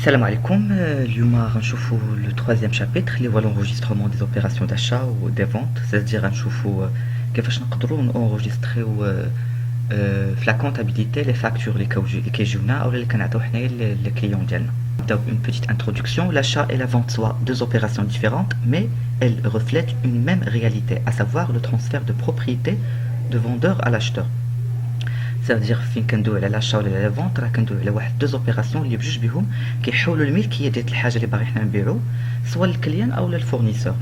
Salam alaikum, غنشوفوا le troisième chapitre اللي هو l'enregistrement des opérations d'achat ou des ventes, c'est-à-dire غنشوفوا كيفاش نقدروا نونجستريو في لا كونتابيليتي لي فاكتور اللي كيجيونا او اللي كنعطيو حنايا للكليون ديالنا. نبداو une petite introduction. L'achat et la vente sont deux opérations différentes mais elles reflètent une même réalité, à savoir le transfert de propriété de vendeur à l'acheteur. C'est-à-dire فين كندويو على l'achat ولا la vente راه كندويو على واحد deux opérations اللي بجوج بهم كيحولوا الملكيه ديال الحاجه اللي باغي حنا نبيعو سواء للكليان او للفورنيسور.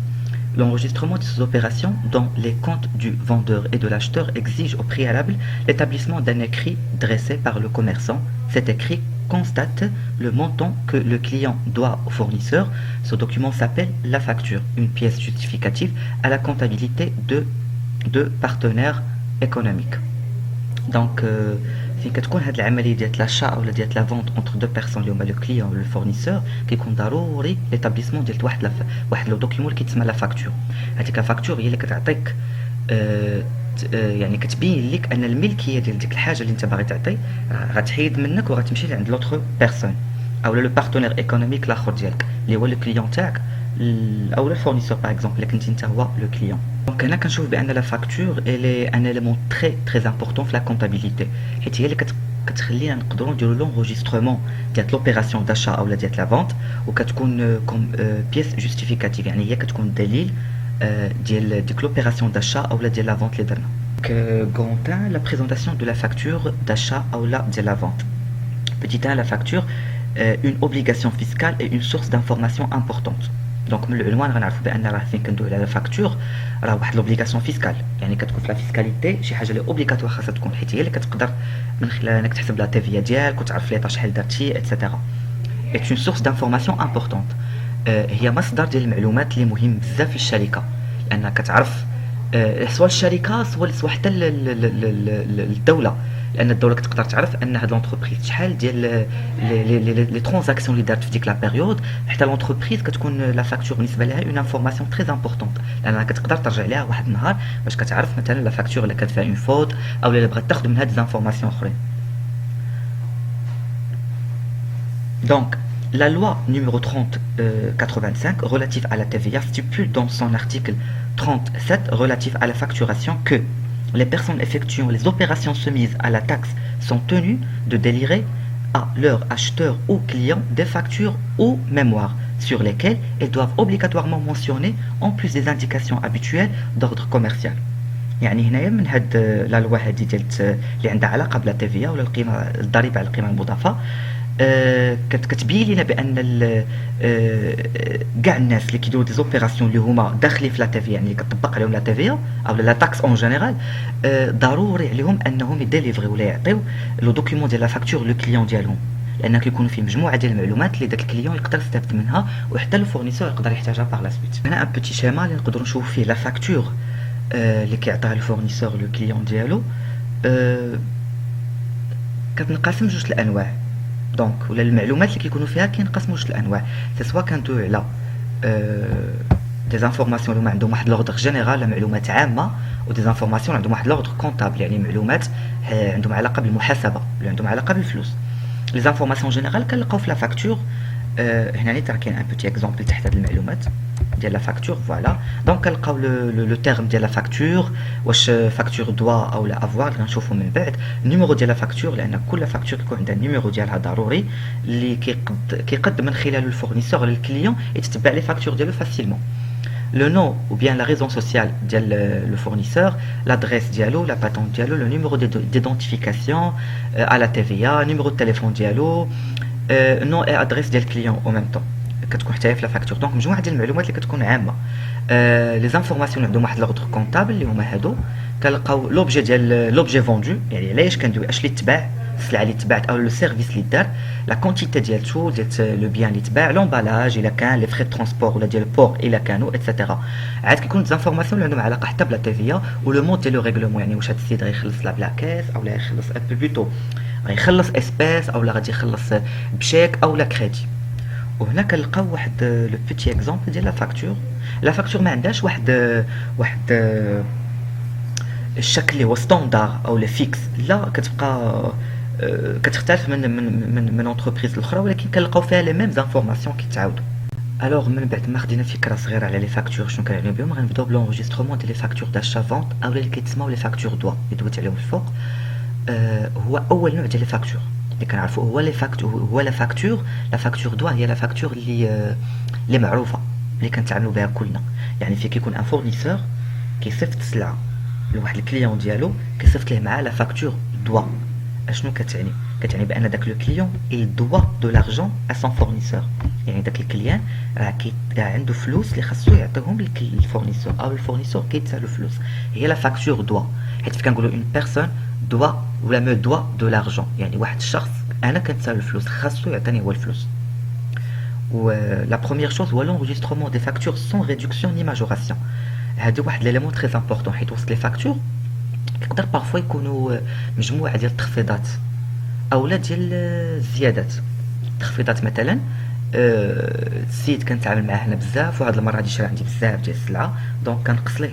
L'enregistrement de ces opérations dans les comptes du vendeur et de l'acheteur exige au préalable l'établissement d'un écrit dressé par le commerçant. Cet écrit constate le montant que le client doit au fournisseur. Ce document s'appelle la facture, une pièce justificative à la comptabilité de partenaires économiques. Donc, فين كتكون هاد العمليه ديال لاشا اولا ديال لا فونت اونتر دو بيرسون اللي هما لو كليون ولا الفورنيسور كيكون ضروري ليتابليسمون ديال واحد لو دوكيومون اللي كيتسمى لا فاكتور. هذيك لا فاكتور هي اللي كتعطيك يعني كتبين لك ان الملكيه ديال ديك الحاجه اللي انت باغي تعطي غتحيد منك وغتمشي لعند لوتر بيرسون اولا لو بارتنير ايكونوميك الاخر ديالك اللي هو لو كليون تاعك او الفورنيسور باغ اكزومبل الا كنتي انت هو لو كليون. دونك هنا كنشوف بان لا فاكتور الي ان اليمون تري امبورطون في لا كونتابيليتي حيت هي اللي كتخلينا نقدروا نديروا لونجسترمون ديال لوبيراسيون داشا اولا ديال لا فونت وكتكون كوم بيس جوستيفيكاتيف يعني هي كتكون دليل ديال ديك لوبيراسيون داشا اولا ديال لا فونت اللي درنا. Grand 1, la présentation de la facture d'achat ou de la vente. Petit 1, la facture, une obligation fiscale et une source d'information importante. Donc من العنوان غنعرفوا بان راه فين كندويو على فاكتور راه واحد لوبليغاسيون فيسكال يعني كتكون في لا فيسكاليتي شي حاجه اللي اوبليغاتوار خاصها تكون حيت هي اللي كتقدر من خلالها انك تحسب لا تيفيا ديالك وتعرف ليطا شحال درتي اتسيتيرا. ايت اون سورس دانفورماسيون امبورطونت هي مصدر ديال المعلومات اللي مهم بزاف للشركه لانها كتعرف سواء الشركه سواء حتى الدوله لان الدوله كتقدر تعرف ان هاد لونتربريز شحال ديال لي ترانزاكسيون اللي دارت في ديك لا بيريود. حتى لونتربريز كتكون لا فاكتور بالنسبه لها اون انفورماسيون تري امبورطونت لانها كتقدر ترجع ليها واحد النهار باش كتعرف مثلا لا فاكتور اللي كانت فيها اون فوت او اللي بغات تاخذ من هاد زانفورماسيون اخرين. Donc, la loi numéro 3085 relative à la TVA stipule dans son article 37 relatif à la facturation que les personnes effectuant les opérations soumises à la taxe sont tenues de délivrer à leurs acheteurs ou clients des factures ou mémoires sur lesquelles elles doivent obligatoirement mentionner en plus des indications habituelles d'ordre commercial. يعني هنايا من هاد لا لوا هادي ديال اللي عندها علاقه بلا تيفيا ولا القيمه الضريبه على القيمه المضافه كتبين لينا بان كاع الناس اللي كيديروا دي زوبيراسيون اللي هما داخلين في لا تيفيا يعني كتطبق عليهم لا تيفيا او لا تاكس اون جينيرال ضروري عليهم انهم يديليفريو ولا يعطيو لو دوكيومون ديال لا فاكتور لو كليون ديالهم لان كيكونوا فيه مجموعه ديال المعلومات اللي داك الكليون يقدر يستافد منها وحتى الفورنيسور يقدر يحتاجها باغ لا سويت. هنا ان بوتي شيما اللي نقدروا نشوفوا فيه لا فاكتور اللي كيعطيها الفورنيسور لو كليون ديالو كتنقسم جوج الانواع. دونك ولا المعلومات اللي كيكونوا فيها كينقسموا جوج الانواع سواء كانتو على دي زانفورماسيون اللي عندهم واحد لوردر جينيرال معلومات عامه ودي زانفورماسيون عندهم واحد لوردر كونطابل يعني معلومات عندهم علاقه بالمحاسبه اللي عندهم علاقه بالفلوس. لي زانفورماسيون جينيرال كنلقاو في لا فاكتور هنا راه كاين ان بوتي اكزومبل تحت هاد المعلومات ديال لا فاكتور فوالا. دونك كنلقاو لو تيرم ديال لا فاكتور واش فاكتور دوا او لا افوار غنشوفو من بعد. النيميرو ديال لا فاكتور لان كل فاكتور كيكون عندها النيميرو ديالها ضروري اللي كيقد من خلاله الفورنيسور للكليون يتتبع لي فاكتور ديالو فاسيلمون. Le nom ou bien la raison sociale de le fournisseur, l'adresse dialo, la patente dialo, le numéro d'identification à la TVA, numéro de téléphone dialo, nom et adresse du client en même temps. كتكون حتى في لا فاكتور. دونك مجموعه ديال المعلومات اللي كتكون عامه. لي زانفورماسيون عندهم واحد لوردر كونطابل اللي هما هادو كنلقاو لوبجي ديال لوبجي فوندو يعني علاش كندوي اش اللي تباع السلعه اللي تباعت او لو سيرفيس اللي دار لا كونتيتي ديالتو ديال لو بيان اللي تباع لومبالاج الا كان لي فري ترونسبور ولا ديال البور الا كانوا اتسيتيرا. عاد كيكون زانفورماسيون اللي عندهم علاقه حتى بلا تيفيا ولو مود ديال لو ريغلومون يعني واش هاد السيد غيخلص لا بلا كاس او لا يخلص بلوتو غيخلص اسباس او لا غادي يخلص بشيك او لا كريدي. وهنا كنلقاو واحد لو بيتي اكزومبل ديال لا فاكتور. لا فاكتور ما عندهاش واحد الشكل اللي هو ستاندار او لو فيكس لا كتبقى كتختلف من انتربريز الاخرى ولكن كنلقاو فيها لي ميم انفورماسيون كيتعاودوا. الوغ من بعد ما خدينا فكره صغيره على لي فاكتور شنو كنعنيو بهم غنبداو بلونجسترومون ديال لي فاكتور داشا فونت اولا اللي كيتسموا لي فاكتور دوا اللي دويت عليهم الفوق. هو اول نوع ديال لي فاكتور اللي كنعرفوا هو لي فاكتور هو لا فاكتور دوا هي لا فاكتور اللي معروفه اللي كنتعاملوا بها كلنا. يعني فين كيكون ان فورنيسور كيصيفط السلعه لواحد الكليون ديالو كيصيفط ليه معاه لا فاكتور دوا. اشنو كتعني؟ كتعني بان داك لو كليون il doit de l'argent à son fournisseur. يعني داك الكليان راه عنده فلوس اللي خاصو يعطيهم للفورنيسور او الفورنيسور كيدفع له فلوس. هي لا فاكتور دوا. حيت كنقولوا اون بيرسون دوا ولا مو دوا دو لارجون يعني واحد الشخص انا كنتسال الفلوس خاصو يعطيني هو الفلوس. و لا بروميير شوز هو l'enregistrement des factures sans réduction ni majoration. هادي واحد ليليمون تري امبورطون حيت وسط لي فاكتور يقدر بارفوا يكونوا مجموعه ديال التخفيضات اولا ديال الزيادات. تخفيضات مثلا السيد كنتعامل معاه هنا بزاف وهاد المره غادي يشري عندي بزاف ديال السلعه دونك كنقص ليه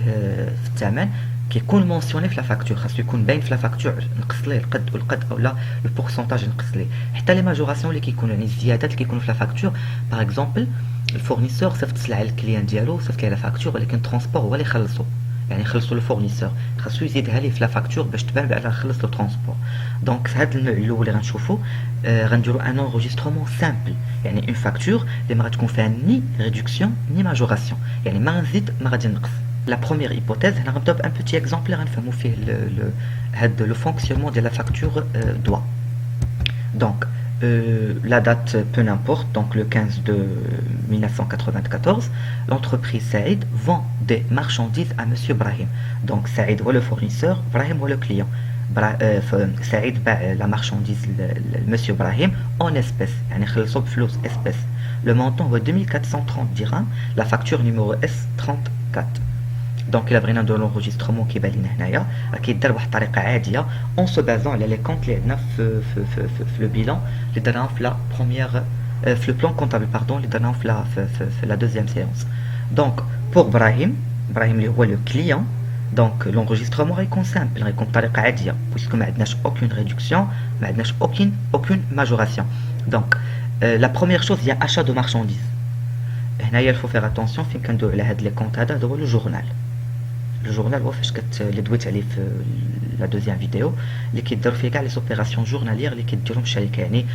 في الثمن كيكون مونسيوني في لا فاكتور خاصو يكون باين في لا فاكتور نقص ليه القد والقد اولا لو بورسونتاج نقص ليه. حتى لي ماجوراسيون اللي كيكونوا يعني الزيادات اللي كيكونوا في لا فاكتور باغ اكزومبل الفورنيسور صيفط السلعه للكليان ديالو صيفط ليه لا فاكتور ولكن ترونسبور هو اللي يخلصو يعني خلصوا الفورنيسور خاصو يزيدها ليه في لا فاكتور باش تبان بان خلص لو ترونسبور. دونك في هذا النوع الاول اللي غنشوفوا غنديروا ان انغيسترومون سامبل يعني اون فاكتور اللي ما غتكون فيها ني ريدكسيون ني ماجوراسيون يعني ما غنزيد ما غادي نقص. لا بروميير هيبوثيز هنا غنبداو بان بوتي اكزومبل اللي غنفهموا فيه هاد لو فونكسيونمون ديال لا فاكتور دوا. دونك la date peu n'importe, donc le 15 de 1994, l'entreprise Saïd vend des marchandises à Monsieur Brahim. Donc Saïd est le fournisseur, Brahim est le client. Saïd bat la marchandise Monsieur Brahim en espèces, يعني خلصوا بفلوس espèces. Le montant est 2430 dirhams, la facture numéro S34. دونك الا بغينا نديرو لونجسترومون كيبان لينا هنايا راه كيدار بواحد الطريقه عاديه اون سو بازون على لي كونط اللي عندنا في لو بيلون اللي درناهم في لا بروميير في لو بلان كونطابل باردون اللي درناهم في لا دوزيام سيونس. دونك بور ابراهيم اللي هو لو كليون دونك لونجسترومون غيكون سامبل غيكون بطريقه عاديه بويسكو ما عندناش اوكين ريدكسيون ما عندناش اوكين ماجوراسيون. دونك لا بروميير شوز هي اشا دو مارشانديز. هنايا الفو فير اتونسيون فين كندويو على هاد لي كونط هذا هو لو جورنال. الجورنال هو فاش اللي دويت عليه في لا دوزيام فيديو اللي كيديروا فيه كاع لي سوبيراسيون جورناليير اللي كديرهم الشركه يعني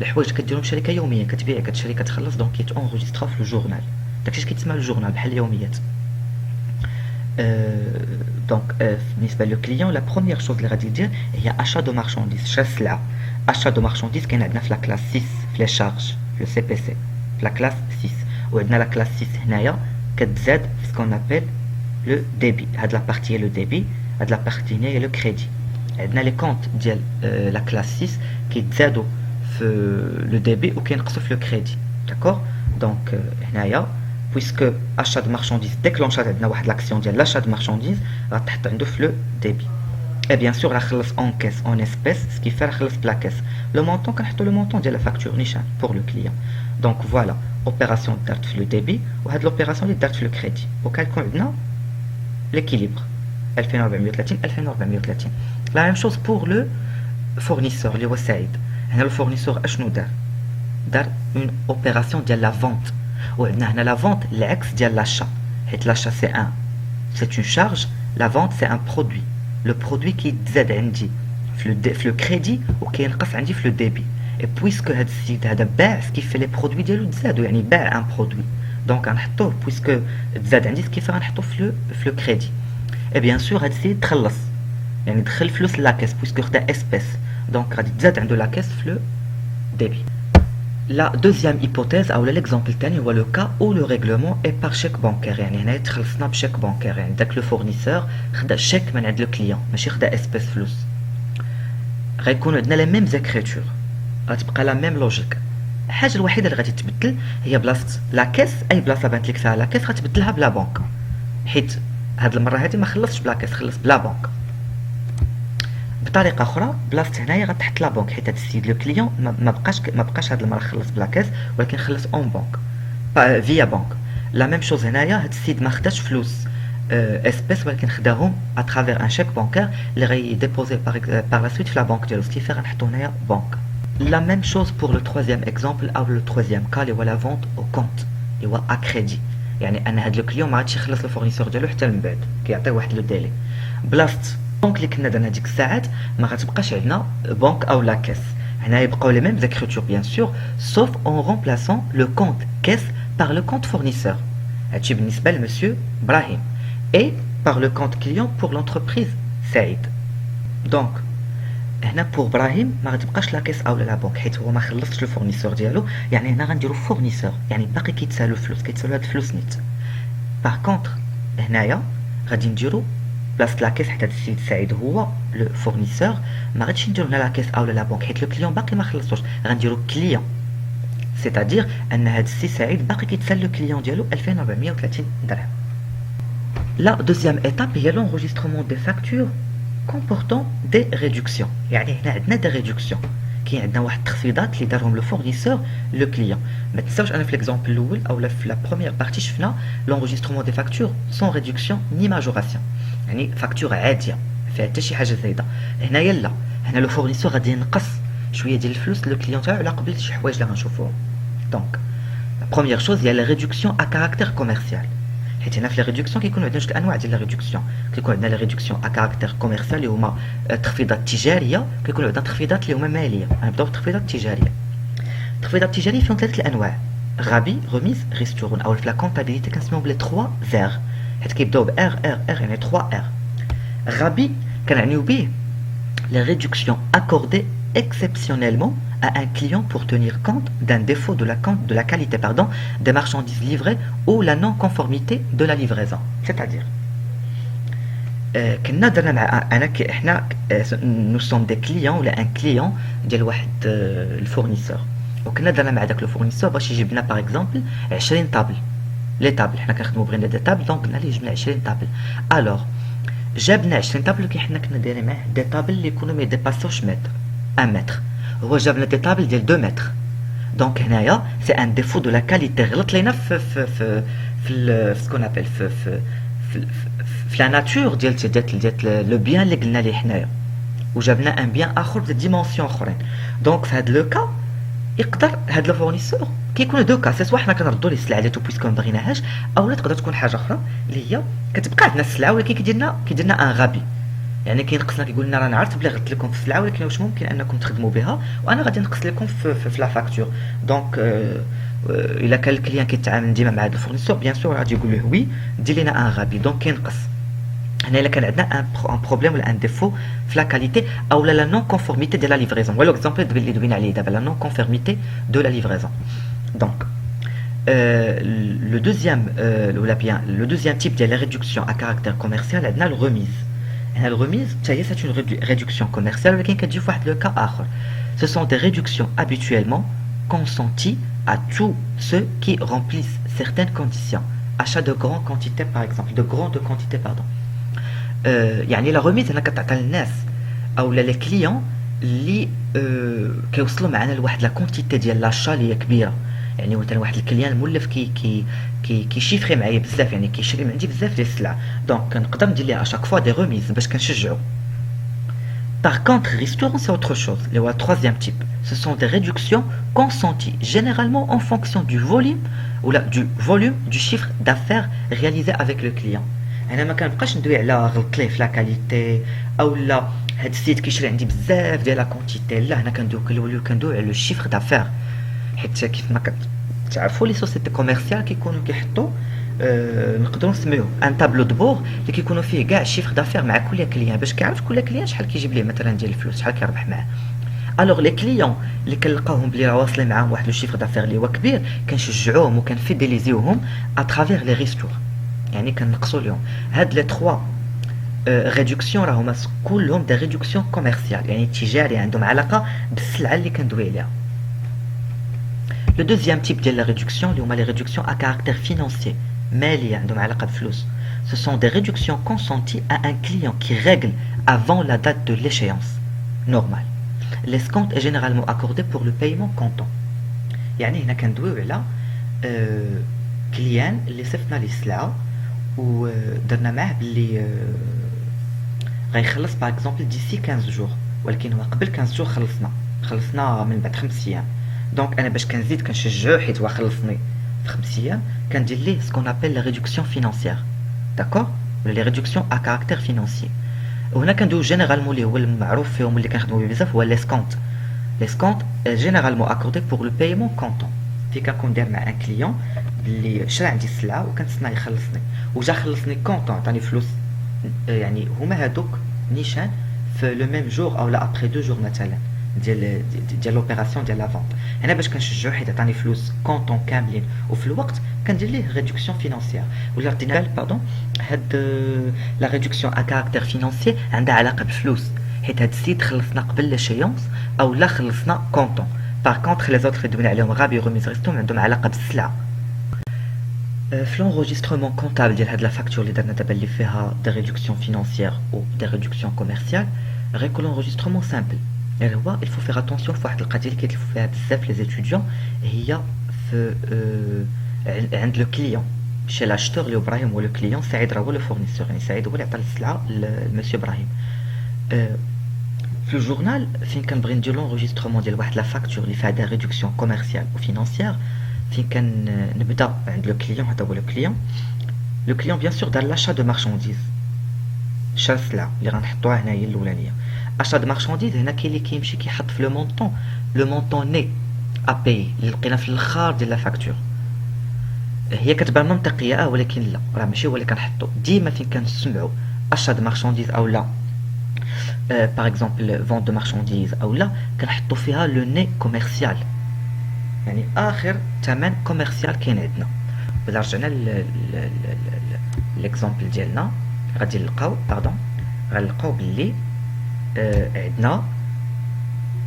الحوايج كديرهم الشركه يوميا كتبيع كتشري كتخلص دونك كيتونجسترا في الجورنال داكشي كيتسمى الجورنال بحال اليوميات. دونك بالنسبه للكليون لا بروميير شوز اللي غادي يدير هي اشا دو مارشانديز شرا السلعه. اشا دو مارشانديز كاين عندنا في لا كلاس 6 في لي شارج في لو سي بي سي في لا كلاس 6 وعندنا لا كلاس 6 هنايا كتزاد في سكون ابل لو ديبي. هاد لا بارتي هي لو ديبي هاد لا بارتي هي لو كريدي. عندنا لي كونط ديال لا كلاس 6 كيتزادوا في لو ديبي وكينقصوا في لو كريدي داكور. دونك هنايا بويسكو اشا دو مارشانديز ديكلونشات عندنا واحد لاكسيون ديال لاشا دو مارشانديز غتحط عنده في لو ديبي اي بيان سور راه خلص اون كيس اون اسبيس سكيفي راه خلص بلا كيس. لو مونطون كنحطوا لو مونطون ديال لا فاكتور نيشان بور لو كليون. دونك فوالا اوبيراسيون دارت في لو ديبي وهاد لوبيراسيون اللي دارت في لو كريدي وكنكون عندنا l'équilibre 2430 la même chose pour le fournisseur اللي هو سعيد. هنا لو فورنيسور اشنو دار اون اوبيراسيون ديال لا فونت وعندنا هنا لا فونت العكس ديال لاشا حيت لاشا سي ان سي اون شارج لا فونت سي ان برودوي لو برودوي كيتزاد عندي في لو كريدي وكينقص عندي في لو ديبي اي بويسكو هاد السيد هذا باع كيف لي برودوي ديالو تزادوا يعني باع ان برودوي دونك غنحطوه بويسكو تزاد عندي كيف غنحطو في لو كريدي. اي بيان سور هاد السيد تخلص يعني دخل فلوس لاكاس بويسكو خدا اسبيس دونك غادي تزاد عنده لاكاس في لو ديبي. لا دوزيام هيبوثيز او ليكزامبل الثاني هو لو كا او لو ريغلومون اي بار شيك بانكير. يعني هنا تخلصنا بشيك بانكير يعني داك لو فورنيسور خدا شيك من عند لو كليون ماشي خدا اسبيس فلوس. غيكون عندنا لا ميم زيكريتور غتبقى لا ميم لوجيك. الحاجه الوحيده اللي غادي تبدل هي بلاصه لاكاس اي بلاصه بانت لك فيها لاكاس غتبدلها بلا بنك حيت هاد المره هادي ما خلصش بلا كاس خلص بلا بنك. بطريقه اخرى بلاصه هنايا غتحط لا بنك حيت هاد السيد لو كليون ما بقاش هاد المره خلص بلا كاس ولكن خلص اون بنك فيا بنك. لا ميم شوز هنايا هاد السيد ما خداش فلوس espèces ولكن خداهم à travers un chèque bancaire اللي غيديبوزي par la suite في la banque ديالو كيف غنحطو هنايا banque. La même chose pour le troisième exemple ou le troisième cas اللي هو la vente au compte اللي هو à crédit. يعني ان هاد لو كليون ما غاديش يخلص الفورنيسور ديالو حتى من بعد كيعطيه واحد لو ديلي بلاصه البنك اللي كنا درنا ديك الساعات ما غتبقاش عندنا بنك او لا كاس. هنا يبقاو لي ميم زيكريتور بيان سور sauf en remplaçant le compte caisse par le compte fournisseur. هادشي بالنسبه لمسيو ابراهيم et par le compte client pour l'entreprise سعيد. دونك هنا بور ابراهيم ما غتبقاش لا كيس او لا بنك حيت هو ما خلصش لو فورنيسور ديالو. يعني هنا غنديرو فورنيسور يعني باقي كيتسالو فلوس كيتسالو هاد الفلوس نيت. باغ كونطخ هنايا غادي نديرو بلاصه لا كيس حيت هاد السيد سعيد هو لو فورنيسور ما غاديش نديرو هنا لا كيس او لا بنك حيت لو كليون باقي ما خلصوش غنديرو كليون سيتادير ان هاد السي سعيد باقي كيتسال لو كليون ديالو 2430 درهم. لا دوزيام ايتاب هي لونغوجيسترمون دي فاكتور comportant des réductions. يعني هنا عندنا des réductions كاين عندنا واحد التخفيضات اللي دارهم لو فورنيسور لو كليون. ما تنساوش انا في ليكزامبل الاول او في لا بروميير بارتي شفنا لونغوجيسترمون دي فاكتور سون ريدكسيون ني ماجوراسيون يعني فاكتوره عاديه فيها حتى شي حاجه زايده. هنايا لا هنا لو فورنيسور غادي ينقص شويه ديال الفلوس لو كليون تاعو على قبل شي حوايج اللي غنشوفوهم. دونك لا بروميير شوز هي لا ريدكسيون ا كاركتير كوميرسيال حيت هنا في لي ريدكسيون كيكونوا عندنا جوج الانواع ديال لي ريدكسيون. كيكون عندنا لي ريدكسيون ا كاركتير كوميرسيال اللي هما تخفيضات تجاريه كيكونوا عندنا تخفيضات اللي هما ماليه. غنبداو بالتخفيضات التجاريه. التخفيضات التجاريه فيهم ثلاثه الانواع غابي ريميز ريستورون او في لا كونطابيليتي كنسميوهم بلي 3 ار حيت كيبداو ب ار ار ار يعني 3 ار. غابي كنعنيو به les réductions accordées exceptionnellement à un client pour tenir compte d'un défaut de la qualité des marchandises livrées ou la non-conformité de la livraison. C'est-à-dire, nous sommes des clients ou un client de le fournisseur. وكنا درنا مع داك لو فورنيسور باش يجيب لنا باغ اكزومبل 20 طابل لي طابل حنا كنخدموا بغينا دي طابل دونك قلنا ليه يجيب لنا 20 طابل. الوغ جابنا 20 طابل كي حنا كنا دايرين معاه دي طابل اللي يكونوا ما يديباسوش متر 1 متر هو جاب لنا دي طابل ديال 2 متر. دونك هنايا سي ان ديفو دو لا كاليتي غلط لينا في سكون ابل في لا ناتور ديال لو بيان اللي قلنا ليه حنايا وجابنا ان بيان اخر بديمونسيون اخرين. دونك في هذا لو كا يقدر هاد لو فورنيسور كيكونوا دو كا سي سوا حنا كنردوا ليه السلعه ديالو بويسكو ما بغيناهاش اولا تقدر تكون حاجه اخرى اللي هي كتبقى عندنا السلعه ولكن كيدير لنا ان غابي يعني كينقصنا كيقول لنا راه عرفت بلي غدت لكم في السلعه ولكن واش ممكن انكم تخدموا بها وانا غادي نقص لكم في لا فاكتور. دونك الا كان الكليان كيتعامل ديما مع هذا الفورنيسور بيان سور غادي يقول له وي دير لنا ان غابي دونك كينقص. هنا الا كان عندنا ان بروبليم ولا ان ديفو في لا كاليتي او لا نون كونفورميتي ديال لا ليفريزون ولا اكزومبل اللي دوينا عليه دابا لا نون كونفورميتي دو لا ليفريزون. دونك le deuxième type de la réduction à caractère commercial est la remise. La remise, c'est une réduction commerciale, mais qui est le cas autre. Ce sont des réductions habituellement consenties à tous ceux qui remplissent certaines conditions. Achat de grandes quantités, par exemple, de grandes quantités, pardon. يعني la remise هنا كتعطى للناس او لي كليون اللي كيوصلوا معنا لواحد لا كونتيتي ديال لاشا اللي هي كبيره. يعني مثلا واحد الكليان مولف كيشيفري معايا بزاف يعني كيشري من عندي بزاف ديال السلع دونك كنقدر ندير ليه اشاك فوا دي ريميز باش كنشجعو. Par contre, restaurant c'est autre chose. Le troisième type, ce sont des réductions consenties généralement en fonction du volume du chiffre d'affaires réalisé avec le client. انا ما كنبقاش ندوي على غلط ليه في لا كاليتي او لا هاد السيد كيشري عندي بزاف ديال لا كونتيتي لا هنا كندوي على لو شيفر دافير حيت كيف ما كتعرفوا لي سوسيتي كوميرسيال كيكونوا كيحطوا نقدروا نسميوه ان تابلو دو بور اللي كيكونوا فيه كاع الشيفر دافير مع كل كليان باش كيعرف كل كليان شحال كيجيب ليه مثلا ديال الفلوس شحال كيربح معاه. الوغ لي كليون اللي كنلقاوهم بلي راه واصلين معاهم واحد لو شيفر دافير اللي هو كبير كنشجعوهم وكنفيديليزيوهم اترافير لي ريستور يعني كنقصوا لهم هاد لي 3 ريدكسيون راهما كلهم دي ريدكسيون كوميرسيال يعني تجاري عندهم علاقه بالسلعه اللي كندوي عليها. Le deuxième type de la réduction, les réductions à caractère financier, مالية عندهم علاقة بفلوس. Ce sont des réductions consenties à un client qui règle avant la date de l'échéance normale. L'escompte est généralement accordé pour le paiement comptant. يعني هنا كندويو على كليان اللي صيفطنا ليه السلعة ودرنا معاه باللي غيخلص باغ اكزومبل ديسي 15 جور، ولكن هو قبل 15 جور خلصنا من بعد 5 ايام. دونك انا باش كنزيد كنشجعو حيت هو خلصني في 5 ايام كندير ليه سكون ابل لا ريدكسيون فينانسيير، داكور، ولا لي ريدكسيون ا كاركتير فينانسيي. وهنا كندوي جينيرالمون اللي هو المعروف فيهم اللي كنخدمو بيه بزاف هو لي سكونت. لي سكونت جينيرالمون اكوردي بور لو بايمون كونطون. في كنكون داير مع ان كليون باللي شرا عندي السلعه وكنتسنى يخلصني وجا خلصني كونطون عطاني فلوس، يعني هما هادوك نيشان في لو ميم جور او لا ابري 2 جور مثلا ديال لوبيراسيون ديال لا فونت. هنا باش كنشجعو حيت عطاني فلوس كونطون كاملين وفي الوقت كندير ليه ريدكسيون فينانسيير. ولا ردينا باردون هاد لا ريدكسيون ا كاركتير فينانسيي عندها علاقه بالفلوس، حيت هاد السيد خلصنا قبل لاشيونس او لا خلصنا كونطون. باغ كونطخ لي زوطخ اللي دوينا عليهم غابي روميز ريستوم عندهم علاقه بالسلعه. في لونجسترومون كونطابل ديال هاد لا فاكتور اللي درنا دابا اللي فيها دي ريدكسيون فينانسيير و دي ريدكسيون كوميرسيال غيكون لونجسترومون سامبل. غير هو il faut faire attention في واحد القضيه اللي كيتلفوا فيها بزاف لي زيتوديون، هي في عند لو كليون شي لاشتور اللي ابراهيم هو لو كليون، سعيد راه هو لو فورنيسور، يعني سعيد هو اللي عطى السلعه لمسيو ابراهيم. في الجورنال فين كنبغي ندير لونجسترومون ديال واحد لا فاكتور اللي فيها دي ريدكسيون كوميرسيال و فينانسيير، فين كنبدا عند لو كليون، هذا هو لو كليون. لو كليون بيان سور دار لاشا دو مارشانديز، شرا السلعه اللي غنحطوها هنايا الاولانيه. اشا دو مارشانديز هنا كاين اللي كيمشي كيحط في لو مونطون ني ا باي اللي لقينا في الاخر ديال لا فاكتور. هي كتبان منطقيه ولكن لا، راه ماشي هو اللي كنحطو. ديما فين كنسمعوا اشا دو مارشانديز او لا باغ اكزومبل فونت دو مارشانديز او لا كنحطو فيها لو ني كوميرسيال، يعني اخر ثمن كوميرسيال كاين عندنا. ولا رجعنا ليكزومبل ديالنا غادي نلقاو غنلقاو باللي عندنا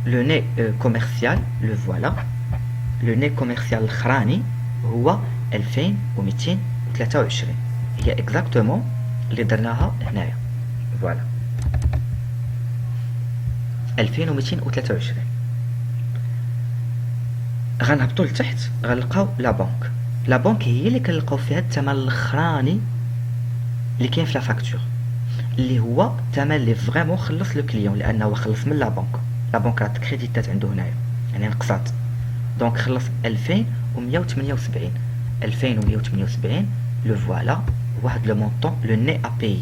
لو ني كوميرسيال لو فوالا. لو ني كوميرسيال الاخراني هو 2223، هي اكزاكتومون اللي درناها هنايا فوالا 2223. غنهبطوا لتحت غنلقاو لا بنك. لا بنك هي اللي كنلقاو فيها الثمن الاخراني اللي كاين في لا فاكتور، اللي هو الثمن اللي فريمون خلص لو كليون، لانه خلص من لا بنك. لا بنك راه تكريديتات عنده هنايا يعني نقصات، دونك خلص 2178. 2178 لو فوالا واحد لو مونطون لو ني ا بي،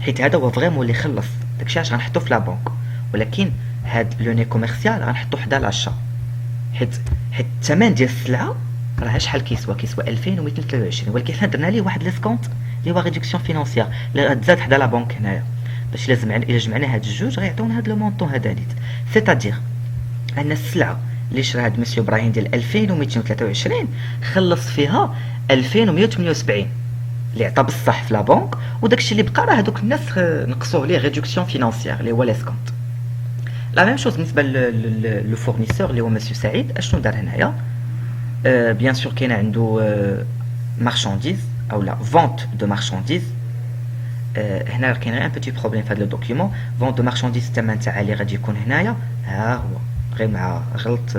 حيت هذا هو فريمون اللي خلص داكشي علاش غنحطو في لا بنك. ولكن هاد لو ني كوميرسيال غنحطو حدا لاشا، حيت الثمن ديال السلعه راه شحال كيسوى 2223، ولكن حنا درنا ليه واحد ليسكونت اللي هو ريدكسيون فينانسيير اللي غتزاد حدا لا بنك هنايا، باش الا جمعنا هاد الجوج غيعطيونا هاد لو مونطون هذا نيت. سيتادير ان السلعه اللي شراها هاد مسيو ابراهيم ديال 2223 خلص فيها 2178 اللي عطى بصح في لا بنك، وداكشي اللي بقى راه هادوك الناس نقصوه ليه ريدكسيون فينانسيير اللي هو ليسكونت. لا ميم شوز بالنسبه لو فورنيسور اللي هو مسيو سعيد. اشنو دار هنايا؟ بيان سور كاين عنده مارشانديز او لا فونت دو مارشانديز. هنا كاين غير ان بوتي بروبليم في هذا لو دوكيومون. فونت دو مارشانديز الثمن تاعها اللي غادي يكون هنايا ها هو، غير مع غلط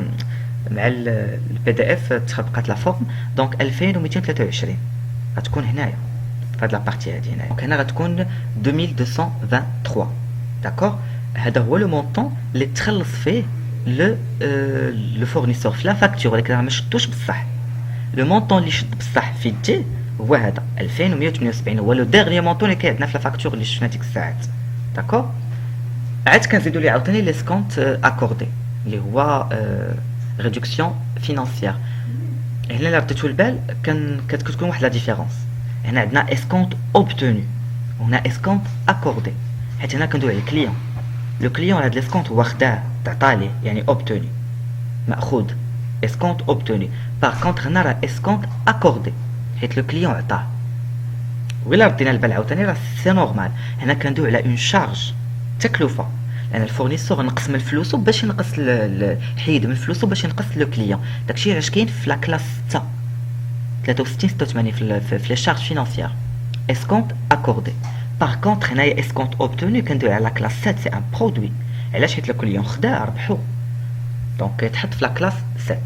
مع البي دي اف تخبقات لا فورم. دونك 2223 غتكون هنايا في هاد لابارتي هادي هنايا. دونك هنا غتكون 2223 داكور. هذا هو لو مونطون اللي تخلص فيه لو فورنيسور في لا فاكتور، ولكن راه ما شدوش بصح. لو مونطون اللي شد بصح في يديه هو هذا 2178، هو لو ديرني مونطون اللي كاين عندنا في لا فاكتور اللي شفنا ديك الساعات داكور. عاد كنزيدو ليه عاوتاني لي سكونت اكوردي اللي هو ريدكسيون فينانسيير. هنا الا رديتو البال كتكون واحد لا ديفيرونس. هنا عندنا اسكونت اوبتوني وهنا اسكونت اكوردي، حيت هنا كندوي على الكليون. لو كليون هاد ليسكونت هو خداه تعطى ليه يعني اوبتوني ماخوذ، اسكونت اوبتوني. باغ كونطخ هنا راه اسكونت اكوردي حيت لو كليون عطاه. وإلا ردينا البال عاوتاني راه سي نورمال. هنا كندوي على اون شارج تكلفه، لان الفورنيسور نقص من فلوسو باش ينقص حيد من فلوسو باش ينقص لو كليون. داكشي علاش كاين في لا كلاس 6 63 86 في لي شارج فينانسيير اسكونت اكوردي. باغ كونطخ هنايا اسكونت اوبتوني كندوي على لا كلاس 7 سي ان برودوي. علاش؟ حيت لو كليون خداه ربحو، دونك يتحط في لا كلاس 7.